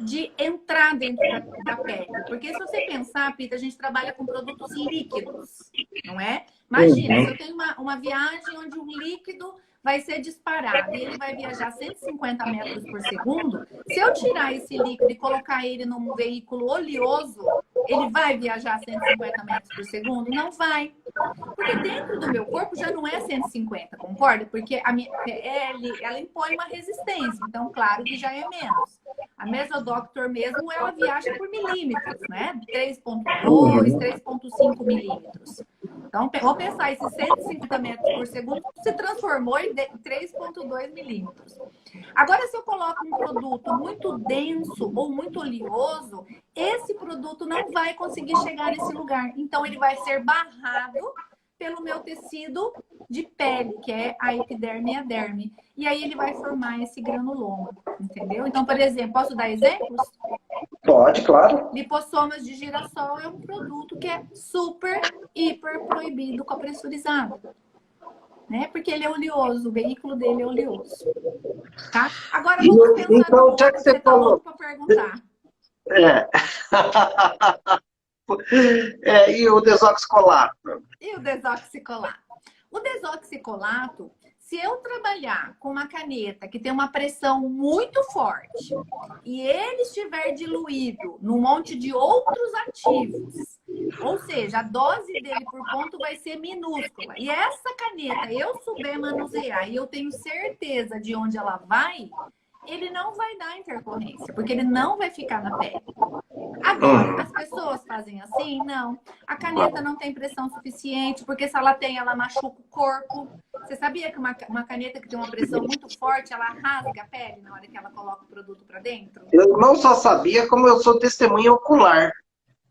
de entrar dentro da pele. Porque se você pensar, Pita, a gente trabalha com produtos líquidos, não é? Imagina, se eu tenho uma viagem onde um líquido vai ser disparado e ele vai viajar 150 metros por segundo, se eu tirar esse líquido e colocar ele num veículo oleoso, ele vai viajar 150 metros por segundo? Não vai. Porque dentro do meu corpo já não é 150, concorda? Porque a minha pele, ela impõe uma resistência, então claro que já é menos. A Mesodoctor mesmo, ela viaja por milímetros, né? 3,2, 3,5 milímetros. Então, vou pensar, esses 150 metros por segundo se transformou em 3,2 milímetros. Agora, se eu coloco um produto muito denso ou muito oleoso, esse produto não vai conseguir chegar nesse lugar. Então, ele vai ser barrado pelo meu tecido de pele, que é a epiderme e a derme. E aí ele vai formar esse granuloma, entendeu? Então, por exemplo, posso dar exemplos? Pode, claro. Lipossomas de girassol é um produto que é super, hiper proibido com a pressurizada. Né? Porque ele é oleoso, o veículo dele é oleoso. Tá? Agora vamos pensar então, no outro, já que você tá falou... louco para perguntar. É. E o desoxicolato? E o desoxicolato? O desoxicolato, se eu trabalhar com uma caneta que tem uma pressão muito forte e ele estiver diluído num monte de outros ativos, ou seja, a dose dele por ponto vai ser minúscula, e essa caneta eu souber manusear e eu tenho certeza de onde ela vai, ele não vai dar intercorrência, porque ele não vai ficar na pele. Agora, as pessoas fazem assim? Não. A caneta não tem pressão suficiente, porque se ela tem, ela machuca o corpo. Você sabia que uma caneta que tem uma pressão muito forte, ela rasga a pele na hora que ela coloca o produto para dentro? Eu não só sabia, como eu sou testemunha ocular.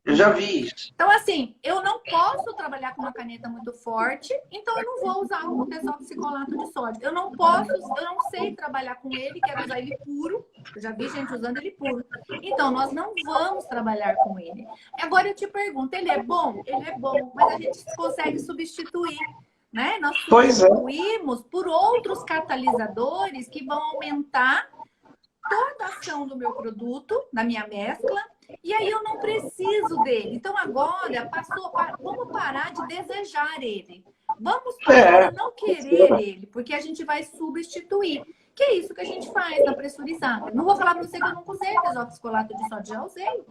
Eu já vi isso. Então, assim, eu não posso trabalhar com uma caneta muito forte, então eu não vou usar o desoxicolato de sódio. Eu não sei trabalhar com ele, quero usar ele puro. Eu já vi gente usando ele puro. Então, nós não vamos trabalhar com ele. Agora eu te pergunto, ele é bom? Ele é bom, mas a gente consegue substituir, né? Nós substituímos por outros catalisadores que vão aumentar toda a ação do meu produto, da minha mescla, e aí eu não preciso dele. Então agora vamos parar de desejar ele. Vamos parar de não querer ele, porque a gente vai substituir. Que é isso que a gente faz na pressurizada. Não vou falar para você que eu nunca usei desoxicolato de sódio, já usei.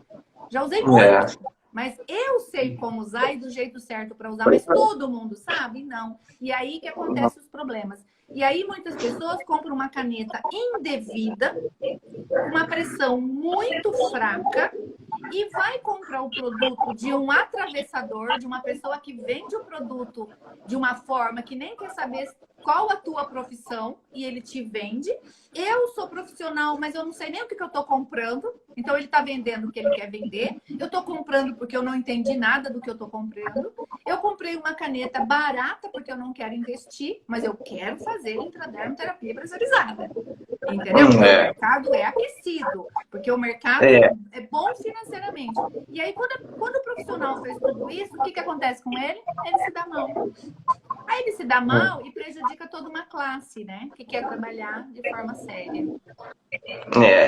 Já usei muito. Mas eu sei como usar e do jeito certo para usar, mas todo mundo sabe? Não. E aí que acontecem os problemas. E aí muitas pessoas compram uma caneta indevida, uma pressão muito fraca, e vai comprar o produto de um atravessador, de uma pessoa que vende o produto de uma forma que nem quer saber qual a tua profissão, e ele te vende. Eu sou profissional, mas eu não sei nem o que eu estou comprando. Então, ele está vendendo o que ele quer vender. Eu estou comprando porque eu não entendi nada do que eu estou comprando. Eu comprei uma caneta barata porque eu não quero investir, mas eu quero fazer intradermoterapia pressurizada. Entendeu? Porque o mercado é aquecido, porque o mercado é bom financeiramente. E aí, quando o profissional fez tudo isso, o que acontece com ele? Ele se dá mal. Aí ele se dá mal e prejudica toda uma classe, né? Que quer trabalhar de forma séria.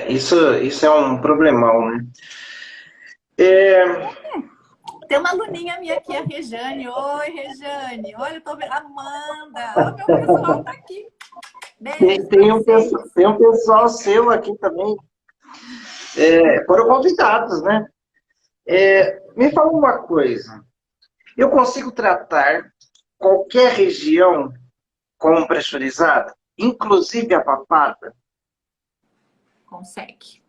Isso é um problemão, né? Tem uma aluninha minha aqui, a Rejane. Oi, Rejane. Olha, eu tô vendo. Amanda. Olha, meu pessoal tá aqui. Beijo, tem um pessoal seu aqui também. Foram convidados, né? Me fala uma coisa. Eu consigo tratar qualquer região com pressurizada, inclusive a papada? Consegue.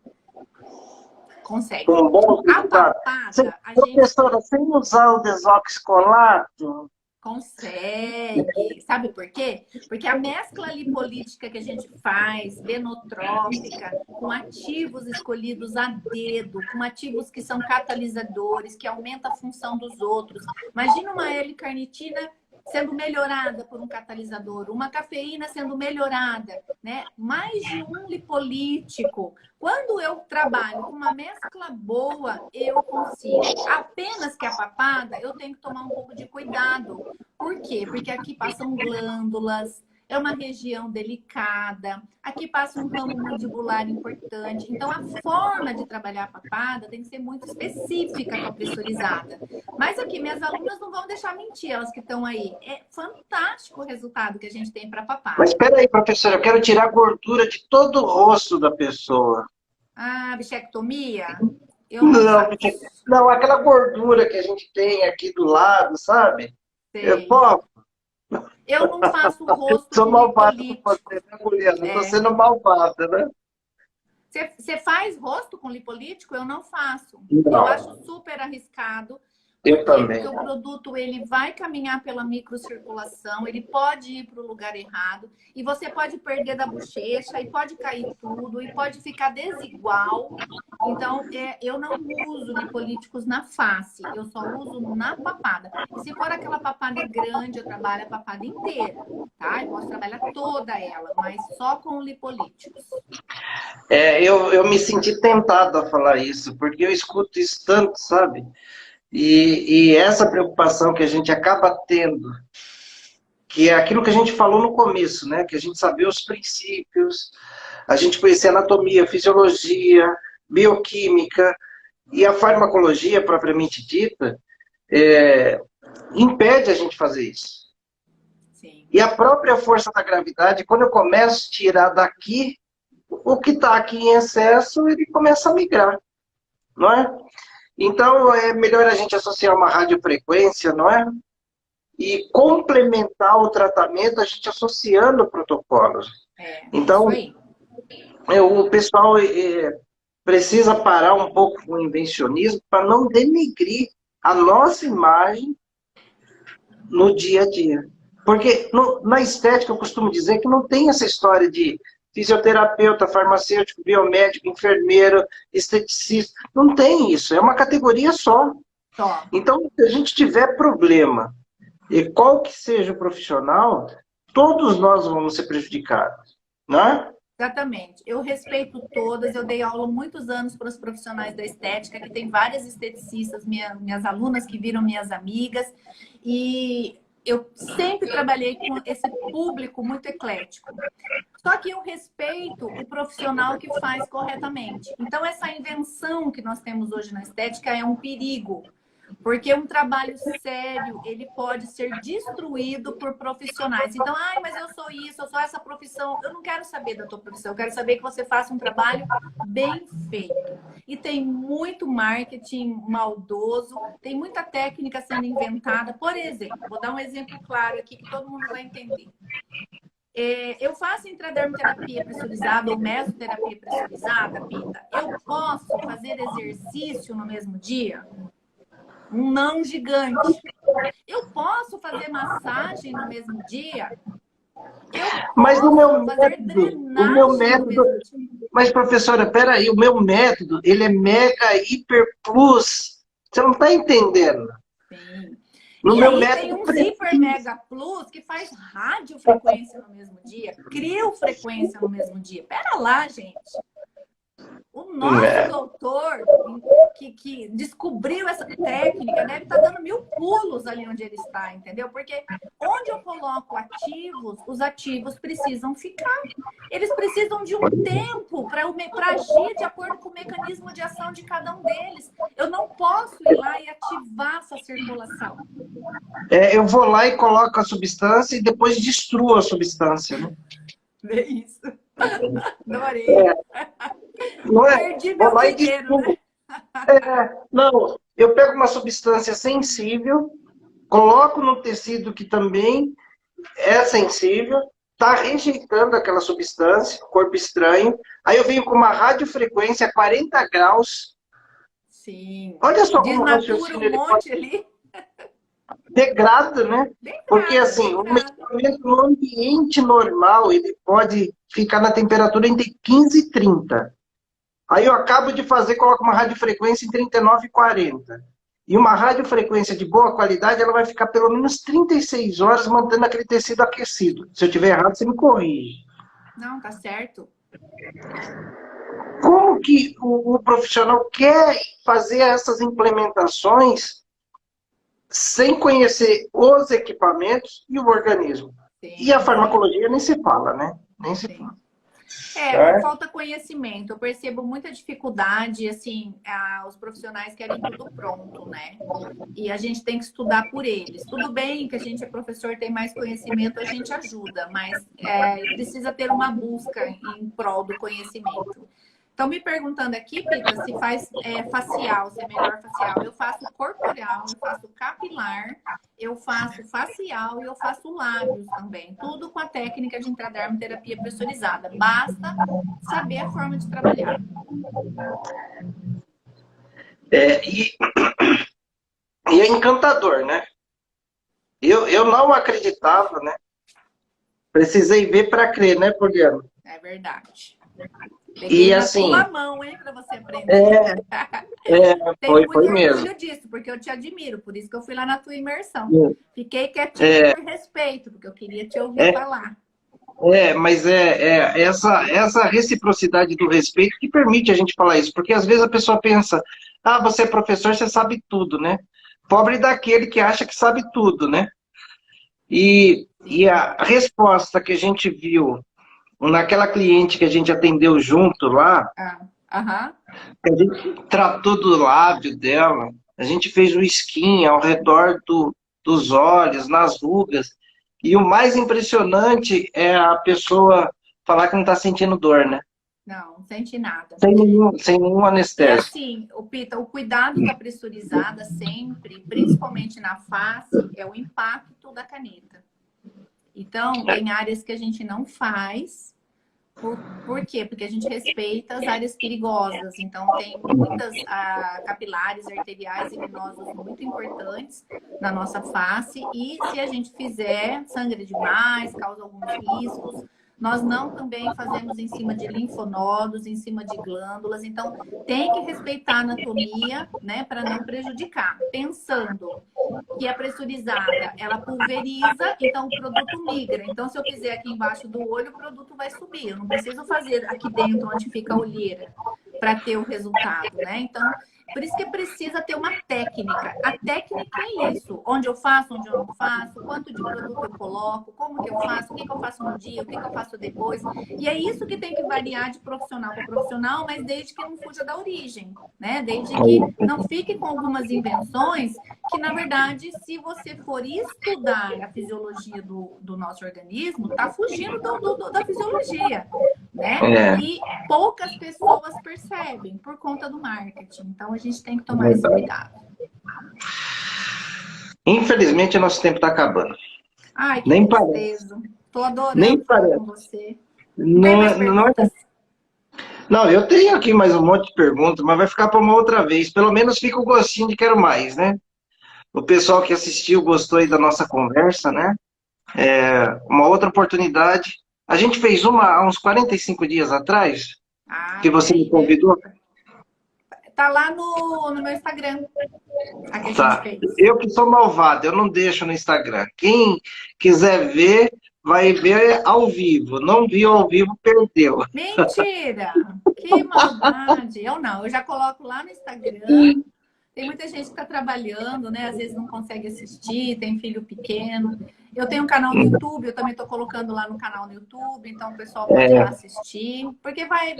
Consegue. Com bons A resultados. papada, Professora, sem usar o desoxicolato? Consegue. Sabe por quê? Porque a mescla lipolítica que a gente faz, venotrópica, com ativos escolhidos a dedo, com ativos que são catalisadores, que aumentam a função dos outros. Imagina uma L-carnitina sendo melhorada por um catalisador, uma cafeína sendo melhorada, né? Mais de um lipolítico. Quando eu trabalho com uma mescla boa, eu consigo. Apenas que a papada, eu tenho que tomar um pouco de cuidado. Por quê? Porque aqui passam glândulas, é uma região delicada, aqui passa um ramo mandibular importante. Então, a forma de trabalhar a papada tem que ser muito específica para a pressurizada. Mas aqui, minhas alunas não vão deixar mentir, elas que estão aí. É fantástico o resultado que a gente tem para a papada. Mas espera aí, professora, eu quero tirar a gordura de todo o rosto da pessoa. Ah, bichectomia? Não, aquela gordura que a gente tem aqui do lado, sabe? Eu não faço o rosto sou malvada lipolítico. Estou sendo malvada, né? Você faz rosto com lipolítico? Eu não faço. Não. Eu acho super arriscado. Eu também. Porque o produto ele vai caminhar pela microcirculação, ele pode ir para o lugar errado, e você pode perder da bochecha, e pode cair tudo, e pode ficar desigual. Então, eu não uso lipolíticos na face, eu só uso na papada. E se for aquela papada grande, eu trabalho a papada inteira, tá? Eu posso trabalhar toda ela, mas só com lipolíticos. Eu me senti tentado a falar isso, porque eu escuto isso tanto, sabe? E essa preocupação que a gente acaba tendo, que é aquilo que a gente falou no começo, né? Que a gente sabia os princípios, a gente conhecer anatomia, fisiologia, bioquímica e a farmacologia propriamente dita, impede a gente fazer isso. Sim. E a própria força da gravidade, quando eu começo a tirar daqui, o que está aqui em excesso, ele começa a migrar, não é? Então, é melhor a gente associar uma radiofrequência, não é? E complementar o tratamento, a gente associando protocolos. Então, o pessoal precisa parar um pouco com o invencionismo para não denegrir a nossa imagem no dia a dia. Porque na estética eu costumo dizer que não tem essa história de fisioterapeuta, farmacêutico, biomédico, enfermeiro, esteticista. Não tem isso, é uma categoria só. Top. Então, se a gente tiver problema, e qual que seja o profissional, todos nós vamos ser prejudicados, né? Exatamente. Eu respeito todas. Eu dei aula muitos anos para os profissionais da estética, que tem várias esteticistas, minhas alunas que viram minhas amigas. E eu sempre trabalhei com esse público muito eclético. Só que eu respeito o profissional que faz corretamente. Então, essa invenção que nós temos hoje na estética é um perigo. Porque um trabalho sério, ele pode ser destruído por profissionais. Então, ai, mas eu sou isso, eu sou essa profissão. Eu não quero saber da tua profissão, eu quero saber que você faça um trabalho bem feito. E tem muito marketing maldoso, tem muita técnica sendo inventada. Por exemplo, vou dar um exemplo claro aqui que todo mundo vai entender. Eu faço intradermoterapia pressurizada ou mesoterapia pressurizada, Pita. Eu posso fazer exercício no mesmo dia? Um não gigante. Eu posso fazer massagem no mesmo dia? Eu Mas o meu posso fazer método, drenagem no mesmo dia? mas professora, peraí, o meu método, ele é mega, hiper plus. Você não está entendendo. Sim. No E meu aí método tem um precisa. Hiper Mega Plus que faz radiofrequência no mesmo dia, criofrequência no mesmo dia. Pera lá, gente. O nosso doutor que descobriu essa técnica deve estar dando 1000 pulos ali onde ele está, entendeu? Porque onde eu coloco ativos, os ativos precisam ficar. Eles precisam de um tempo para agir de acordo com o mecanismo de ação de cada um deles. Eu não posso ir lá e ativar essa circulação. Eu vou lá e coloco a substância e depois destruo a substância, né? Vê isso. Adorei. Não é? Perdi Vou meu lá e dinheiro, destruo. né? Não, eu pego uma substância sensível, coloco no tecido que também é sensível, está rejeitando aquela substância, corpo estranho, aí eu venho com uma radiofrequência a 40 graus. Sim. Olha só como o Desnatura raciocínio um ele pode monte ali. degrada, né? Porque assim, o Degrada. medicamento no ambiente normal, ele pode ficar na temperatura entre 15 e 30. Aí eu acabo de fazer, coloco uma radiofrequência em 39 e 40. E uma radiofrequência de boa qualidade, ela vai ficar pelo menos 36 horas mantendo aquele tecido aquecido. Se eu tiver errado, você me corrige. Não, tá certo. Como que o profissional quer fazer essas implementações sem conhecer os equipamentos e o organismo? Sim. E a farmacologia nem se fala, né? Nem se fala. Falta conhecimento. Eu percebo muita dificuldade, assim, os profissionais querem tudo pronto, né? E a gente tem que estudar por eles. Tudo bem que a gente é professor, tem mais conhecimento, a gente ajuda, mas precisa ter uma busca em prol do conhecimento. Estão me perguntando aqui, Pita, se faz facial, se é melhor facial. Eu faço corporal, eu faço capilar, eu faço facial e eu faço lábios também. Tudo com a técnica de intradermoterapia pressurizada. Basta saber a forma de trabalhar. E é encantador, né? Eu não acreditava, né? Precisei ver para crer, né, Poliana? É verdade. Peguei na tua mão, hein, para você aprender. Tenho muito orgulho mesmo disso, porque eu te admiro, por isso que eu fui lá na tua imersão. Fiquei quietinha por respeito, porque eu queria te ouvir falar. Mas essa reciprocidade do respeito que permite a gente falar isso, porque às vezes a pessoa pensa, você é professor, você sabe tudo, né? Pobre daquele que acha que sabe tudo, né? E a resposta que a gente viu naquela cliente que a gente atendeu junto lá, a gente tratou do lábio dela, a gente fez o skin ao redor dos olhos, nas rugas, e o mais impressionante é a pessoa falar que não está sentindo dor, né? Não sente nada. Sem nenhum anestésico. E assim, Pita, o cuidado da pressurizada sempre, principalmente na face, é o impacto da caneta. Então, tem áreas que a gente não faz. Por quê? Porque a gente respeita as áreas perigosas. Então, tem muitas capilares arteriais e venosas muito importantes na nossa face. E se a gente fizer, sangra demais, causa alguns riscos. Nós não também fazemos em cima de linfonodos, em cima de glândulas. Então, tem que respeitar a anatomia, né, para não prejudicar. Pensando que a pressurizada, ela pulveriza, então o produto migra. Então, se eu fizer aqui embaixo do olho, o produto vai subir. Eu não preciso fazer aqui dentro, onde fica a olheira, para ter o resultado, né? Então, por isso que precisa ter uma técnica. A técnica é isso. Onde eu faço, onde eu não faço, quanto de produto eu coloco, como que eu faço, o que que eu faço no dia, o que que eu faço depois. E é isso que tem que variar de profissional para profissional, mas desde que não fuja da origem, né? Desde que não fique com algumas invenções que, na verdade, se você for estudar a fisiologia do nosso organismo, está fugindo da fisiologia, né? E poucas pessoas percebem por conta do marketing. Então, a gente tem que tomar esse cuidado. Infelizmente, o nosso tempo está acabando. Ai, que Nem tristeza. Estou adorando Nem falar parece. com você. Não tem mais perguntas? Não, eu tenho aqui mais um monte de perguntas, mas vai ficar para uma outra vez. Pelo menos fica o gostinho de quero mais, né? O pessoal que assistiu gostou aí da nossa conversa, né? Uma outra oportunidade. A gente fez uma há uns 45 dias atrás, que você me convidou. Tá lá no meu Instagram. A que a Tá. gente fez. Eu que sou malvado, eu não deixo no Instagram. Quem quiser ver, vai ver ao vivo. Não viu ao vivo, perdeu. Mentira! Que maldade! Eu não, eu já coloco lá no Instagram. Tem muita gente que está trabalhando, né? Às vezes não consegue assistir, tem filho pequeno. Eu tenho um canal no YouTube, eu também estou colocando lá no canal no YouTube, então o pessoal pode ir lá assistir, porque vai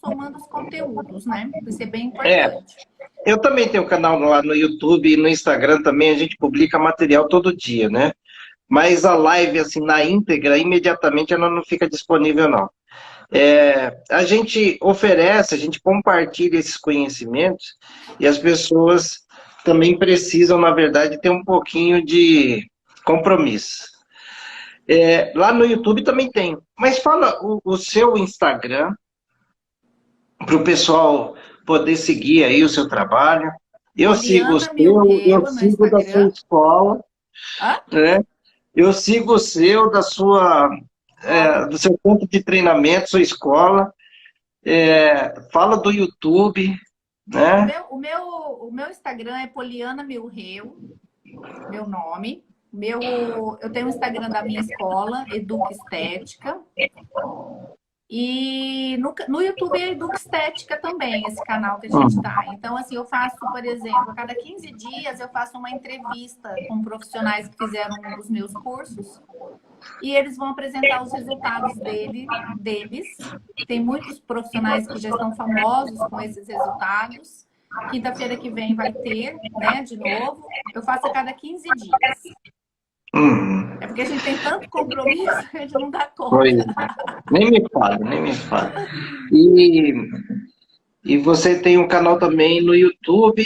somando os conteúdos, né? Isso é bem importante. Eu também tenho um canal lá no YouTube e no Instagram também, a gente publica material todo dia, né? Mas a live, assim, na íntegra, imediatamente ela não fica disponível, não. A gente oferece, a gente compartilha esses conhecimentos e as pessoas também precisam, na verdade, ter um pouquinho de compromisso. Lá no YouTube também tem. Mas fala o seu Instagram para o pessoal poder seguir aí o seu trabalho. Eu sigo o seu, eu sigo da sua escola, né? Eu sigo o seu, do seu ponto de treinamento, sua escola. Fala do YouTube, né? O meu Instagram é Poliana Milreu, meu nome. Eu tenho o Instagram da minha escola, Educa Estética. E no YouTube é Educa Estética também, esse canal que a gente tá. Então, assim, eu faço, por exemplo, a cada 15 dias eu faço uma entrevista com profissionais que fizeram os meus cursos. E eles vão apresentar os resultados deles. Tem muitos profissionais que já estão famosos com esses resultados. Quinta-feira que vem vai ter, né, de novo. Eu faço a cada 15 dias. É porque a gente tem tanto compromisso que a gente não dá conta. Nem me fala. E você tem um canal também no YouTube.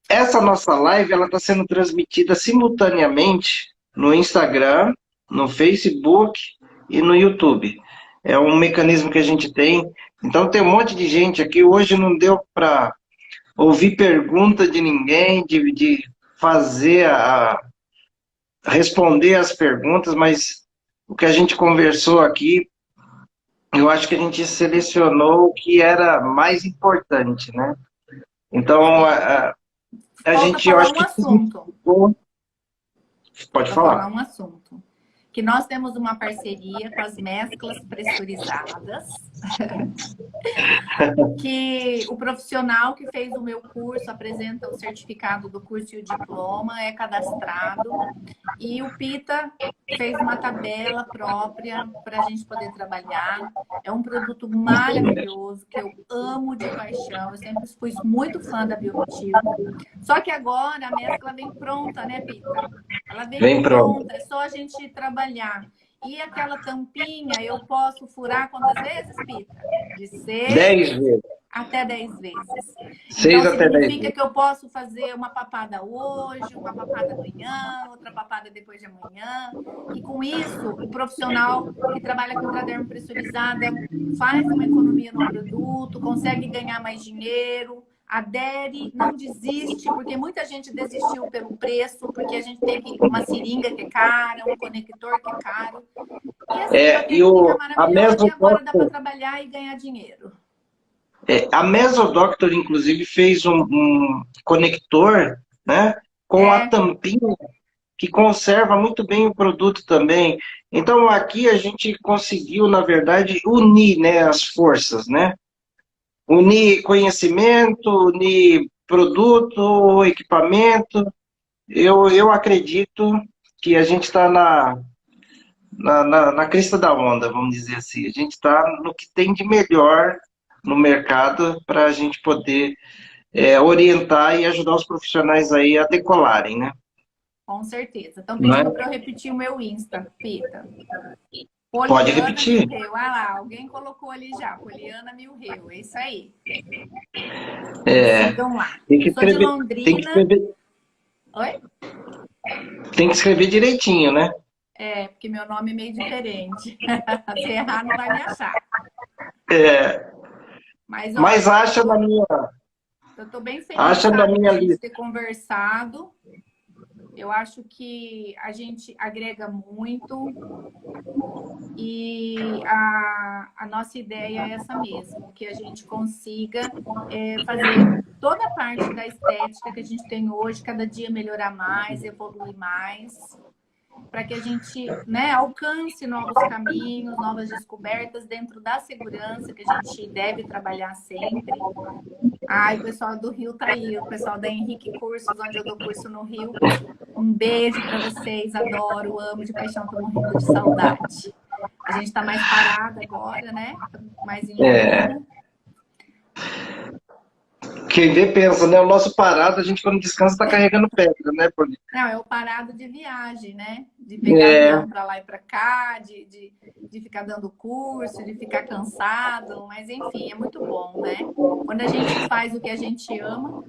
Essa nossa live, ela está sendo transmitida simultaneamente no Instagram, no Facebook e no YouTube. É um mecanismo que a gente tem. Então tem um monte de gente aqui. Hoje não deu para ouvir pergunta de ninguém, de fazer responder as perguntas, mas o que a gente conversou aqui, eu acho que a gente selecionou o que era mais importante, né? Então, a gente... Eu acho que assunto. Pode falar. Um assunto. Que nós temos uma parceria com as mesclas pressurizadas, que o profissional que fez o meu curso apresenta o certificado do curso e o diploma, é cadastrado, e o Pita fez uma tabela própria para a gente poder trabalhar. É um produto maravilhoso, que eu amo de paixão, eu sempre fui muito fã da Biomotivo. Só que agora a mescla vem pronta, né, Pita? Ela vem pronta, é só a gente trabalhar. E aquela tampinha, eu posso furar quantas vezes, Pita? De 6 10 vezes. Até 10 vezes. 6 então, até 10 vezes. Significa que eu posso fazer uma papada hoje, uma papada amanhã, outra papada depois de amanhã. E com isso, o profissional que trabalha com intradermo pressurizada faz uma economia no produto, consegue ganhar mais dinheiro, adere, não desiste, porque muita gente desistiu pelo preço, porque a gente tem uma seringa que é cara, um conector que é caro. E assim, uma E técnica a maravilhosa e agora dá para Mesodoctor, trabalhar e ganhar dinheiro. a Mesodoctor, inclusive, fez um conector, né, com a É, tampinha que conserva muito bem o produto também. Então, aqui a gente conseguiu, na verdade, unir, né, as forças, né? Unir conhecimento, unir produto, equipamento. Eu acredito que a gente está na crista da onda, vamos dizer assim. A gente está no que tem de melhor no mercado para a gente poder orientar e ajudar os profissionais aí a decolarem, né? com certeza. Estão Não pedindo é? para eu repetir o meu Insta, Pita. Pode Poliana repetir. Milreu. Ah lá, alguém colocou ali já. Poliana Milreu. É isso aí. Me É, sigam lá. tem que Eu sou de escrever, tem que Londrina. escrever, Oi? tem que escrever direitinho, né? É, porque meu nome é meio diferente. Se errar, não vai me achar. É, Mas mas olha, eu tô bem feliz, acha na sabe, da minha gente lista. ter conversado. Eu acho que a gente agrega muito e a nossa ideia é essa mesmo, que a gente consiga fazer toda a parte da estética que a gente tem hoje, cada dia melhorar mais, evoluir mais, para que a gente, né, alcance novos caminhos, novas descobertas dentro da segurança que a gente deve trabalhar sempre. Ai, o pessoal do Rio tá aí, o pessoal da Henrique Cursos, onde eu dou curso no Rio. Um beijo para vocês, adoro, amo de paixão, tô morrendo de saudade. A gente tá mais parada agora, né? Mais em É, Londrina. quem vê pensa, né? O nosso parado, a gente quando descansa está carregando pedra, né? Não, é o parado de viagem, né? De pegar É, avião para lá e para cá, de ficar dando curso, de ficar cansado, mas enfim, é muito bom, né? Quando a gente faz o que a gente ama,